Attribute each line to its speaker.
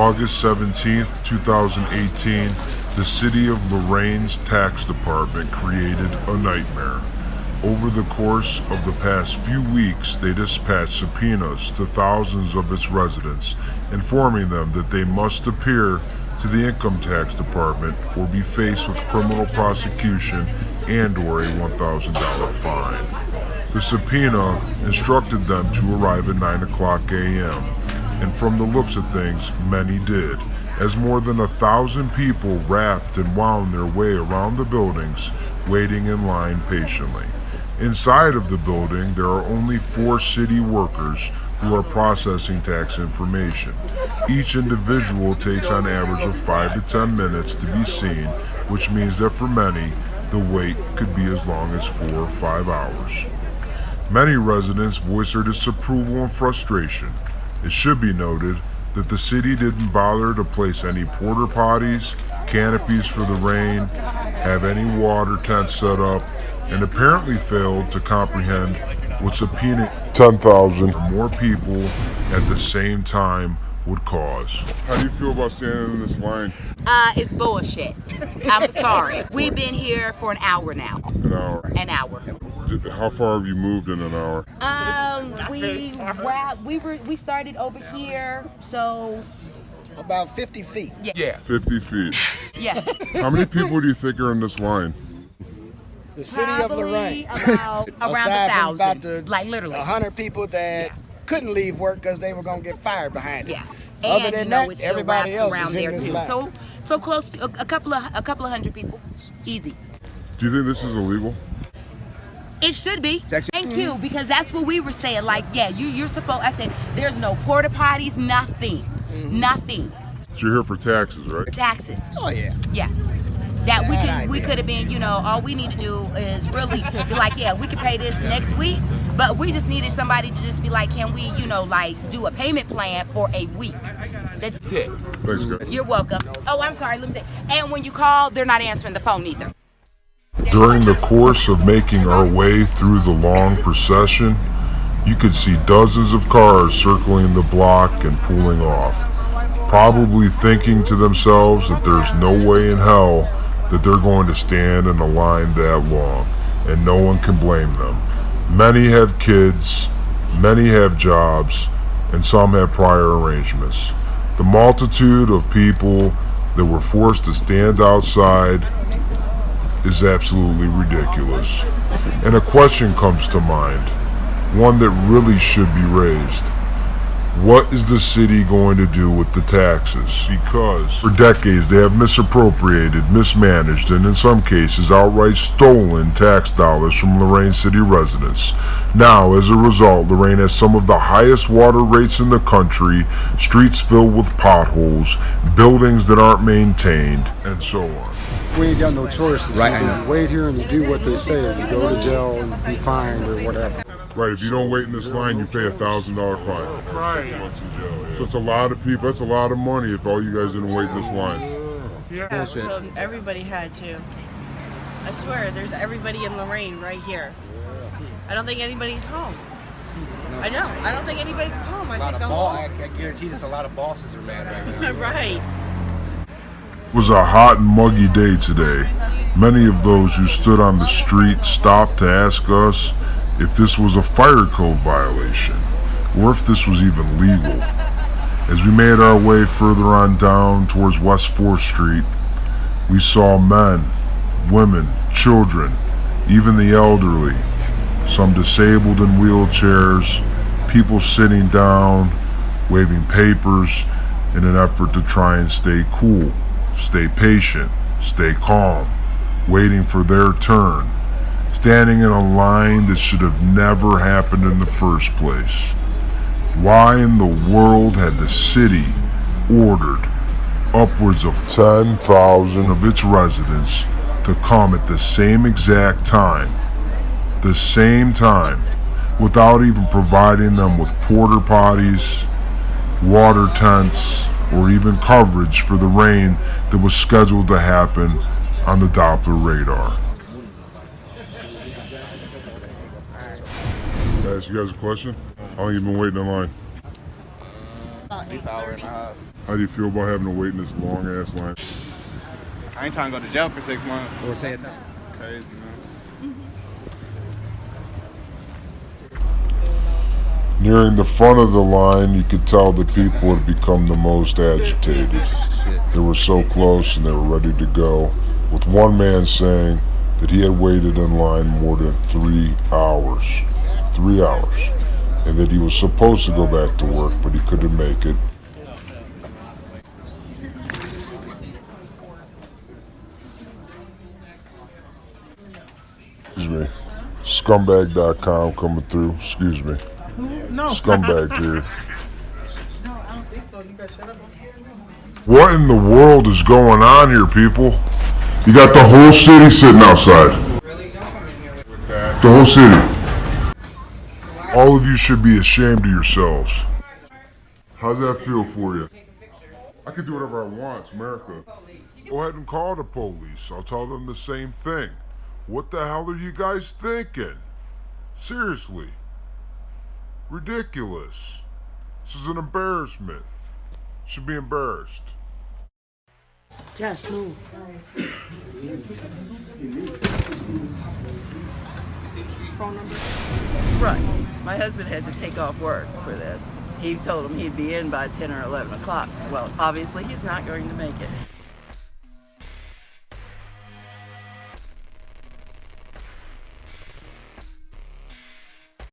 Speaker 1: August 17th, 2018, the City of Lorain's Tax Department created a nightmare. Over the course of the past few weeks, they dispatched subpoenas to thousands of its residents, informing them that they must appear to the Income Tax Department or be faced with criminal prosecution and/or a $1,000 fine. The subpoena instructed them to arrive at 9 o'clock a.m., and from the looks of things, many did, as more than 1,000 people wrapped and wound their way around the buildings, waiting in line patiently. Inside of the building, there are only 4 city workers who are processing tax information. Each individual takes on average of 5 to 10 minutes to be seen, which means that for many, the wait could be as long as 4 or 5 hours. Many residents voiced their disapproval and frustration. It should be noted that the city didn't bother to place any porta potties, canopies for the rain, have any water tents set up, and apparently failed to comprehend what subpoenaing 10,000 more people at the same time would cause. How do you feel about standing in this line?
Speaker 2: It's bullshit. I'm sorry. We've been here for an hour now.
Speaker 1: An hour?
Speaker 2: An hour.
Speaker 1: How far have you moved in an hour?
Speaker 2: We started over here, so
Speaker 3: about 50 feet.
Speaker 2: Yeah.
Speaker 1: 50 feet.
Speaker 2: Yeah.
Speaker 1: How many people do you think are in this line?
Speaker 3: The city of Lorain.
Speaker 2: About around 1,000. Like literally.
Speaker 3: 100 people that couldn't leave work because they were gonna get fired behind it.
Speaker 2: Yeah.
Speaker 3: Other
Speaker 2: And
Speaker 3: than
Speaker 2: you know,
Speaker 3: that,
Speaker 2: it still
Speaker 3: everybody
Speaker 2: wraps
Speaker 3: else
Speaker 2: around
Speaker 3: is in
Speaker 2: there
Speaker 3: this
Speaker 2: too.
Speaker 3: line.
Speaker 2: So close to a couple of hundred people. Easy.
Speaker 1: Do you think this is illegal?
Speaker 2: It should be. Thank you, because that's what we were saying. Like, yeah, you're supposed. I said there's no porta potties, nothing, nothing.
Speaker 1: So you're here for taxes, right?
Speaker 2: Taxes.
Speaker 3: Oh yeah.
Speaker 2: Yeah. That we could have been, you know, all we need to do is really be like, yeah, we could pay this next week, but we just needed somebody to just be like, can we, you know, like do a payment plan for a week? That's it.
Speaker 1: Thanks, guys.
Speaker 2: You're welcome. Oh, I'm sorry, let me say. And when you call, they're not answering the phone either.
Speaker 1: During the course of making our way through the long procession, you could see dozens of cars circling the block and pulling off, probably thinking to themselves that there's no way in hell that they're going to stand in a line that long, and no one can blame them. Many have kids, many have jobs, and some have prior arrangements. The multitude of people that were forced to stand outside is absolutely ridiculous. And a question comes to mind, one that really should be raised. What is the city going to do with the taxes? Because for decades they have misappropriated, mismanaged, and in some cases outright stolen tax dollars from Lorain City residents. Now, as a result, Lorain has some of the highest water rates in the country, streets filled with potholes, buildings that aren't maintained, and so on.
Speaker 4: We ain't got no choices.
Speaker 5: Right,
Speaker 4: So
Speaker 5: I know.
Speaker 4: we wait here and you do what they say. You go to jail and be fined or whatever.
Speaker 1: Right, if you don't wait in this line, you pay $1,000 fine. Right. 6 months in jail. Yeah. So it's a lot of people. That's a lot of money if all you guys didn't wait in this line.
Speaker 6: Yeah, so everybody had to. I swear, there's everybody in Lorain right here. I don't think anybody's home. I know. I don't think anybody's home. I think I'm home.
Speaker 5: I guarantee there's a lot of bosses are mad right now.
Speaker 6: Right.
Speaker 1: It was a hot and muggy day today. Many of those who stood on the street stopped to ask us if this was a fire code violation, or if this was even legal. As we made our way further on down towards West 4th Street, we saw men, women, children, even the elderly, some disabled in wheelchairs, people sitting down, waving papers in an effort to try and stay cool, stay patient, stay calm, waiting for their turn, standing in a line that should have never happened in the first place. Why in the world had the city ordered upwards of 10,000 of its residents to come at the same exact time, without even providing them with porta potties, water tents, or even coverage for the rain that was scheduled to happen on the Doppler radar? Can I ask you guys a question? How long have you been waiting in line?
Speaker 7: At least an hour and a half.
Speaker 1: How do you feel about having to wait in this long ass line?
Speaker 7: I ain't trying to go to jail for 6 months.
Speaker 5: Or pay it back.
Speaker 7: Crazy, man.
Speaker 1: Nearing the front of the line, you could tell the people had become the most agitated. They were so close and they were ready to go, with one man saying that he had waited in line more than 3 hours. 3 hours. And that he was supposed to go back to work, but he couldn't make it. Excuse me. Scumbag.com coming through. Excuse me.
Speaker 8: No.
Speaker 1: Scumbag here.
Speaker 8: No, I don't think so. You better shut up.
Speaker 1: What in the world is going on here, people? You got the whole city sitting outside. The whole city. All of you should be ashamed of yourselves. How's that feel for you? I can do whatever I want. It's America. Go ahead and call the police. I'll tell them the same thing. What the hell are you guys thinking? Seriously. Ridiculous. This is an embarrassment. Should be embarrassed.
Speaker 6: Just move. Phone number?
Speaker 9: Right. My husband had to take off work for this. He told him he'd be in by 10 or 11 o'clock. Well, obviously he's not going to make it.